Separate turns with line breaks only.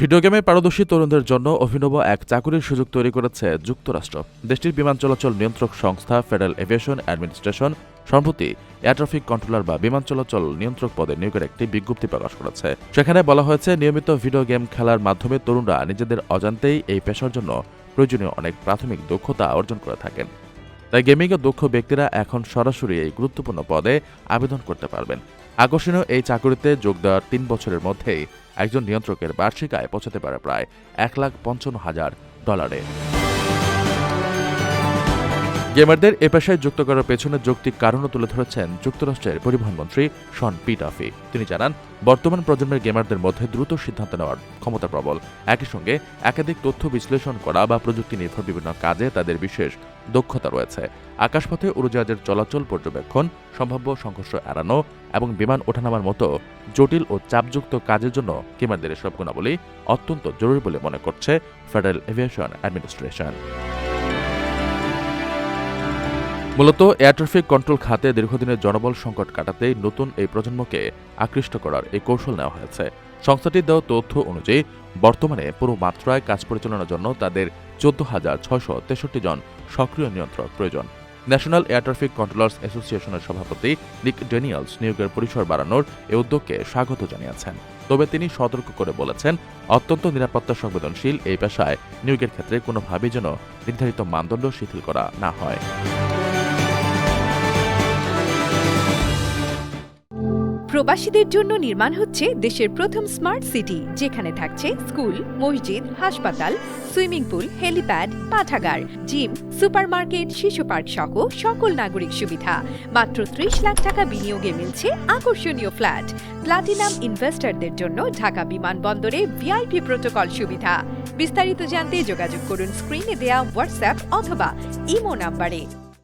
Video গেমে পারদর্শী তরুণদের জন্য অভিনব এক চাকুরির সুযোগ তৈরি করেছে যুক্তরাষ্ট্র। দেশটির বিমান চলাচল নিয়ন্ত্রক সংস্থা ফেডারেল এভিয়েশন অ্যাডমিনিস্ট্রেশন সম্প্রতি এয়ার ট্রাফিক কন্ট্রোলার বা বিমান চলাচল নিয়ন্ত্রক পদে নিয়োগের একটি বিজ্ঞপ্তি প্রকাশ করেছে। সেখানে বলা হয়েছে, নিয়মিত ভিডিও গেম খেলার মাধ্যমে তরুণরা নিজেদের অজান্তেই এই পেশার জন্য প্রয়োজনীয় অনেক প্রাথমিক দক্ষতা অর্জন করে থাকেন। তাই গেমিংয়ে দক্ষ ব্যক্তিরা এখন সরাসরি এই গুরুত্বপূর্ণ পদে আবেদন করতে পারবেন। আকর্ষণীয় এই চাকুরিতে যোগ দেওয়ার ৩ বছরের মধ্যেই একজন নিয়ন্ত্রকের বার্ষিক আয় পৌঁছাতে পারে প্রায় $1,55,000। গেমারদের এ পেশায় যুক্ত করার পেছনে যৌক্তিক কারণও তুলে ধরেছেন যুক্তরাষ্ট্রের পরিবহনমন্ত্রী শন পিটাফি। তিনি জানান, বর্তমান প্রজন্মের গেমারদের মধ্যে দ্রুত সিদ্ধান্ত নেওয়ার ক্ষমতা প্রবল। একই সঙ্গে একাধিক তথ্য বিশ্লেষণ করা বা প্রযুক্তি নির্ভর বিভিন্ন কাজে তাদের বিশেষ দক্ষতা রয়েছে। আকাশপথে উড়োজাহাজের চলাচল পর্যবেক্ষণ, সম্ভাব্য সংঘর্ষ এড়ানো এবং বিমান ওঠানামার মতো জটিল ও চাপযুক্ত কাজের জন্য গেমারদের এসব গুণাবলী অত্যন্ত জরুরি বলে মনে করছে ফেডারেল এভিয়েশন অ্যাডমিনিস্ট্রেশন। মূলত এয়ার ট্রাফিক কন্ট্রোল খাতে দীর্ঘদিনের জনবল সংকট কাটাতে নতুন এই প্রজন্মকে আকৃষ্ট করার এই কৌশল নেওয়া হয়েছে। সংস্থাটির দেওয়া তথ্য অনুযায়ী বর্তমানে পুরো মাত্রায় কাজ পরিচালনার জন্য তাদের 14,663 জন সক্রিয় নিয়ন্ত্রক প্রয়োজন। ন্যাশনাল এয়ার ট্রাফিক কন্ট্রোলার্স অ্যাসোসিয়েশনের সভাপতি নিক ড্যানিয়েলস নিয়োগের পরিসর বাড়ানোর এই উদ্যোগকে স্বাগত জানিয়েছেন। তবে তিনি সতর্ক করে বলেছেন, অত্যন্ত নিরাপত্তা সংবেদনশীল এই পেশায় নিয়োগের ক্ষেত্রে কোনোভাবেই যেন নির্ধারিত মানদণ্ড শিথিল করা না হয়।
প্রবাসীদের জন্য নির্মাণ হচ্ছে দেশের প্রথম স্মার্ট সিটি, যেখানে থাকছে স্কুল, মসজিদ, হাসপাতাল, সুইমিং পুল, হেলিপ্যাড, পাঠাগার, জিম, সুপারমার্কেট, শিশু পার্ক সহ সকল নাগরিক সুবিধা। মাত্র 30 লাখ টাকা বিনিয়োগে মিলছে আকর্ষণীয় ফ্ল্যাট। প্লাটিনাম ইনভেস্টরদের জন্য ঢাকা বিমানবন্দরে ভিআইপি প্রোটোকল সুবিধা। বিস্তারিত জানতে যোগাযোগ করুন স্ক্রিনে দেয়া হোয়াটসঅ্যাপ অথবা ইমো নাম্বারে।